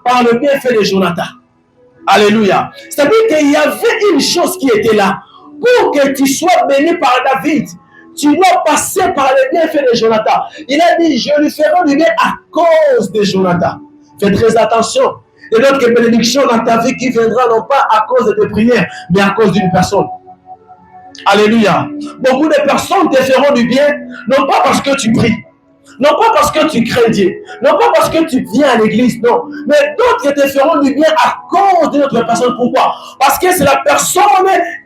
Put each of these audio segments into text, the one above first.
par le bienfait de Jonathan. Alléluia. C'est-à-dire qu'il y avait une chose qui était là. Pour que tu sois béni par David, tu dois passer par le bienfait de Jonathan. Il a dit, je lui ferai du bien à cause de Jonathan. Fais très attention. Et d'autres bénédictions dans ta vie qui viendra non pas à cause de tes prières, mais à cause d'une personne. Alléluia. Beaucoup de personnes te feront du bien, non pas parce que tu pries, non pas parce que tu crains Dieu, non pas parce que tu viens à l'église, non. Mais d'autres te feront du bien à cause de notre personne. Pourquoi? Parce que c'est la personne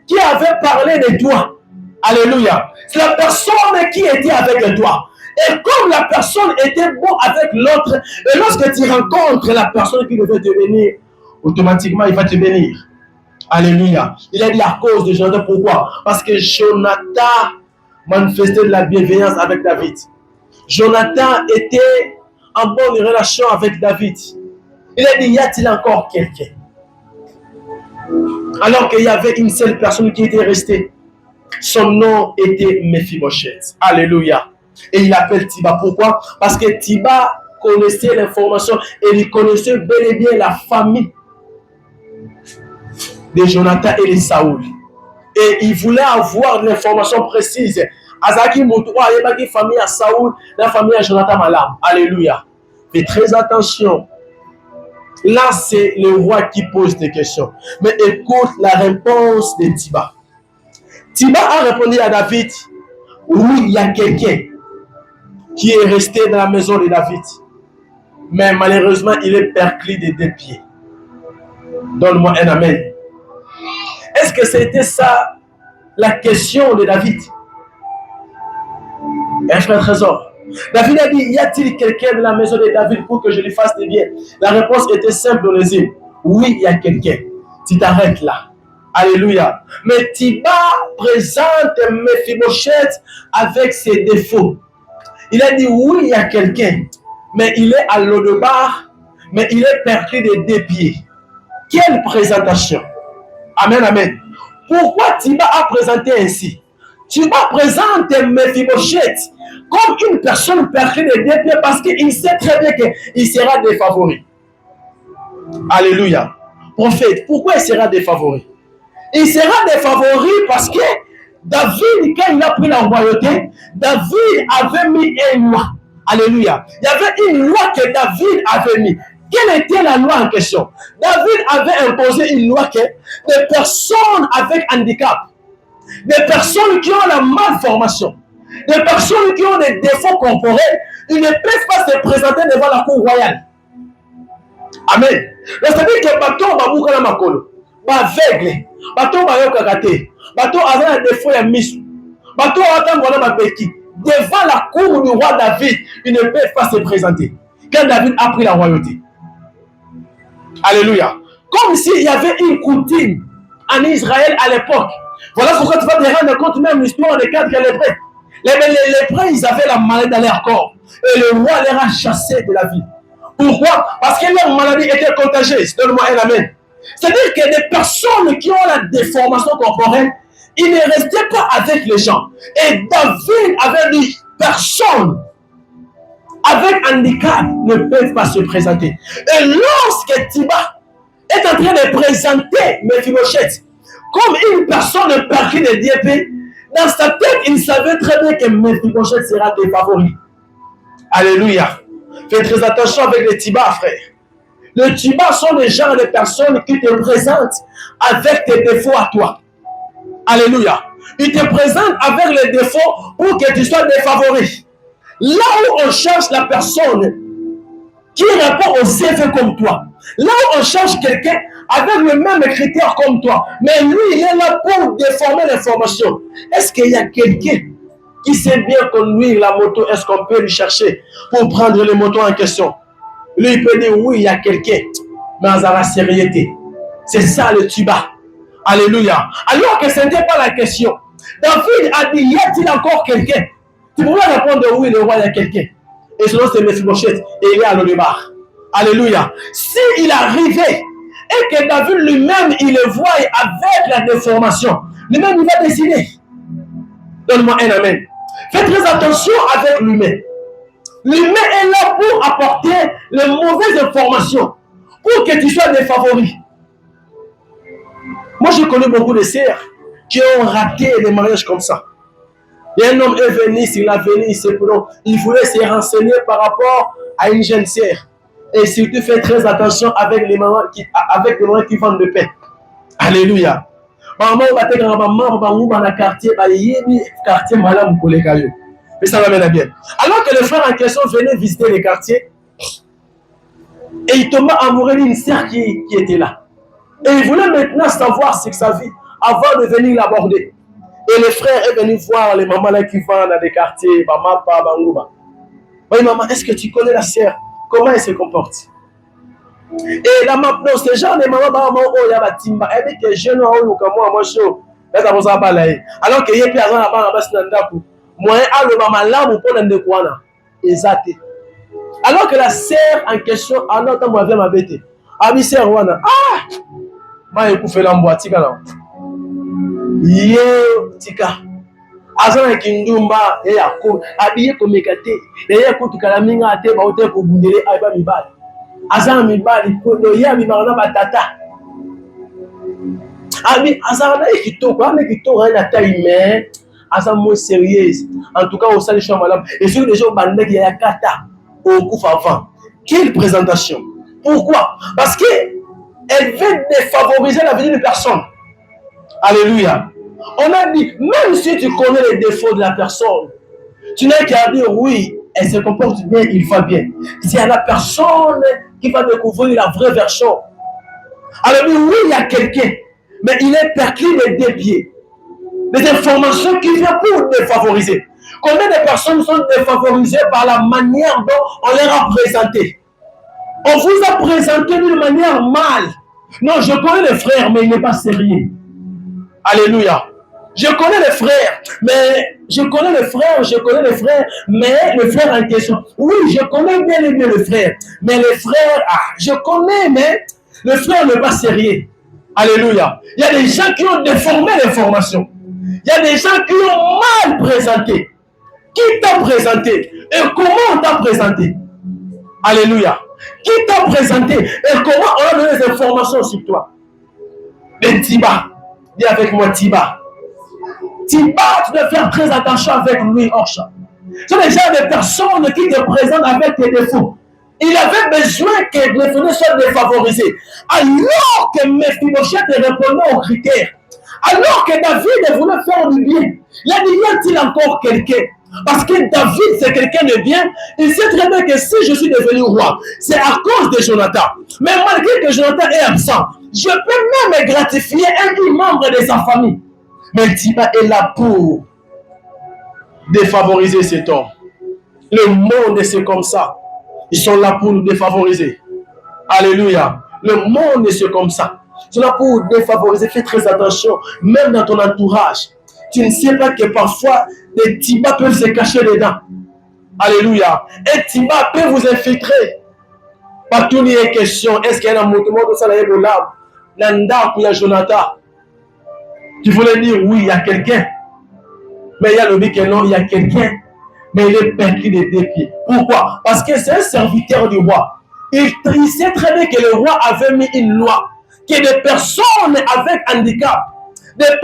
qui avait parlé de toi. Alléluia. C'est la personne qui était avec toi. Et comme la personne était bon avec l'autre, et lorsque tu rencontres la personne qui devait te bénir, automatiquement il va te bénir. Alléluia. Il a dit à cause de Jonathan. Pourquoi? Parce que Jonathan manifestait de la bienveillance avec David. Jonathan était en bonne relation avec David. Il a dit, y a-t-il encore quelqu'un? Alors qu'il y avait une seule personne qui était restée. Son nom était Mephibosheth. Alléluia. Et il appelle Tiba. Pourquoi? Parce que Tiba connaissait l'information et il connaissait bel et bien la famille de Jonathan et de Saoul. Et il voulait avoir l'information précise. Azaki Moutoua, il y a une famille à Saoul, la famille à Jonathan Malam. Alléluia. Fais très attention. Là, c'est le roi qui pose des questions. Mais écoute la réponse de Tiba. Tiba a répondu à David, oui, il y a quelqu'un qui est resté dans la maison de David. Mais malheureusement, il est perclus des deux pieds. Donne-moi un amen. Est-ce que c'était ça la question de David? Un frère trésor. David a dit, y a-t-il quelqu'un dans la maison de David pour que je lui fasse des biens? La réponse était simple, on les dit. Oui, il y a quelqu'un. Tu t'arrêtes là. Alléluia. Mais Tiba présente Mephibosheth avec ses défauts. Il a dit, oui, il y a quelqu'un. Mais il est à l'Odebar, mais il est perclus des deux pieds. Quelle présentation! Amen, amen. Pourquoi Tiba a présenté ainsi? Tiba présente Mephibosheth comme une personne perclue des deux pieds parce qu'il sait très bien qu'il sera défavori. Alléluia. Prophète, pourquoi il sera défavori? Il sera défavori parce que David, quand il a pris la royauté, David avait mis une loi. Alléluia. Il y avait une loi que David avait mis. Quelle était la loi en question? David avait imposé une loi que des personnes avec handicap, des personnes qui ont la malformation, des personnes qui ont des défauts corporels, ils ne peuvent pas se présenter devant la cour royale. Amen. C'est-à-dire que bateau babouka na makolo, aveugle, bateau bayokakate, bateau avait un défaut ya misu, bateau attend na mabeki. Devant la cour du roi David, ils ne peuvent pas se présenter. Quand David a pris la royauté. Alléluia. Comme s'il y avait une coutume en Israël à l'époque. Voilà pourquoi tu vas te rendre compte même l'histoire des 4 lépreux. Les lépreux, ils avaient la maladie dans leur corps. Et le roi les a chassés de la ville. Pourquoi? Parce que leur maladie était contagieuse. Donne-moi un amen. C'est-à-dire que des personnes qui ont la déformation corporelle, ils ne restaient pas avec les gens. Et David avait dit, personne avec handicap ne peuvent pas se présenter. Et lorsque Tiba est en train de présenter Mephibosheth comme une personne perclue de diépée, dans sa tête, il savait très bien que Mephibosheth sera défavori. Alléluia. Fais très attention avec les Tiba, frère. Les Tiba sont des gens, des personnes qui te présentent avec tes défauts à toi. Alléluia. Ils te présentent avec les défauts pour que tu sois défavori. Là où on cherche la personne qui répond aux CV comme toi, là où on cherche quelqu'un avec le même critère comme toi, mais lui, il est là pour déformer l'information. Est-ce qu'il y a quelqu'un qui sait bien conduire la moto? Est-ce qu'on peut lui chercher pour prendre les motos en question? Lui, il peut dire oui, il y a quelqu'un, mais dans la sérieuxité. C'est ça le tuba. Alléluia. Alors que ce n'était pas la question. David a dit, y a-t-il encore quelqu'un? Tu pourrais répondre oui, le roi, il y a quelqu'un. Et sinon, c'est Mephibosheth et il est à l'Odebar. Alléluia. S'il arrivait et que David lui-même, il le voit avec la déformation, lui-même, il va décider. Donne-moi un amen. Faites très attention avec l'humain. L'humain est là pour apporter les mauvaises informations, pour que tu sois des favoris. Moi, je connais beaucoup de sœurs qui ont raté des mariages comme ça. Et un homme est venu, il a venu, il voulait se renseigner par rapport à une jeune sœur. Et surtout, fais très attention avec les mamans qui vendent de pain. Alléluia. Maman, on va te dire, maman, dans le quartier, quartier, madame, pour les cailloux. Mais ça m'amène bien. Alors que le frère en question venait visiter les quartiers, et il tomba amoureux d'une sœur qui était là. Et il voulait maintenant savoir ce que sa vie avant de venir l'aborder. Et le frère est venu voir les mamans là qui vendent dans des quartiers, maman, papa, bangouba. Oui, maman, est-ce que tu connais la sœur? Comment elle se comporte? Et là maintenant, ce genre de maman, il y a des timba, elle dit que je ne sais pas moi, chaud. Alors que il y a plus d'argent là-bas, moi, le maman là, vous prenez de quoi là? Exact. Alors que la sœur en question, alors quand moi viens m'embêter, ami sœur wana, moi il fait l'emboîte, tika là. Yo, tika. Azana kindumba, yako, habillé comme ekate, yako tukala minga ate ba hotel ko bundele aiba mibali. Azana mibali ko do ya mibana batata. Ami azana ekitoko, ekitoko na taille mais azana mo sérieuse. En tout cas, au salut chambre là. Et sur les gens bandé qui y a kata au coup avant. Quelle présentation? Pourquoi? Parce que elle veut défavoriser la vie de personne. Alléluia. On a dit, même si tu connais les défauts de la personne, tu n'as qu'à dire oui, elle se comporte bien, il va bien. C'est à la personne qui va découvrir la vraie version. Alors oui, il y a quelqu'un, mais il est perclus les deux pieds. Des informations qui viennent pour défavoriser. Combien de personnes sont défavorisées par la manière dont on les a présentées? On vous a présenté d'une manière mal. Non, je connais le frère, mais il n'est pas sérieux. Alléluia. Je connais le frère, mais le frère en question. Oui, je connais bien et bien le frère. Mais le frère, je connais, mais le frère n'est pas sérieux. Alléluia. Il y a des gens qui ont déformé l'information. Il y a des gens qui ont mal présenté. Qui t'a présenté? Et comment on t'a présenté? Alléluia. Qui t'a présenté? Et comment on a donné des informations sur toi? Les Tiba. Dis avec moi Tiba. Tiba, tu dois faire très attention avec lui, Orcha. Ce sont des gens de personnes qui te présentent avec tes défauts. Il avait besoin que Méphibosheth soit défavorisé. Alors que Méphibosheth répondait aux critères. Alors que David voulait faire du bien. Il a dit, y a-t-il encore quelqu'un? Parce que David, c'est quelqu'un de bien. Il sait très bien que si je suis devenu roi, c'est à cause de Jonathan. Mais malgré que Jonathan est absent, je peux même gratifier un membre de sa famille. Mais Tiba est là pour défavoriser cet homme. Le monde, c'est comme ça. Ils sont là pour nous défavoriser. Alléluia. Le monde, c'est comme ça. Ils sont là pour défavoriser. Fais très attention. Même dans ton entourage. Tu ne sais pas que parfois, des Tiba peuvent se cacher dedans. Alléluia. Et Tiba peut vous infiltrer. Partout, il y a une question. Est-ce qu'il y a un mouvement de ça? Nanda ou il y a Jonathan? Tu voulais dire oui, il y a quelqu'un. Mais il y a le dit que non, il y a quelqu'un. Mais il est perclus des deux pieds. Pourquoi? Parce que c'est un serviteur du roi. Il sait très bien que le roi avait mis une loi que des personnes avec handicap, des personnes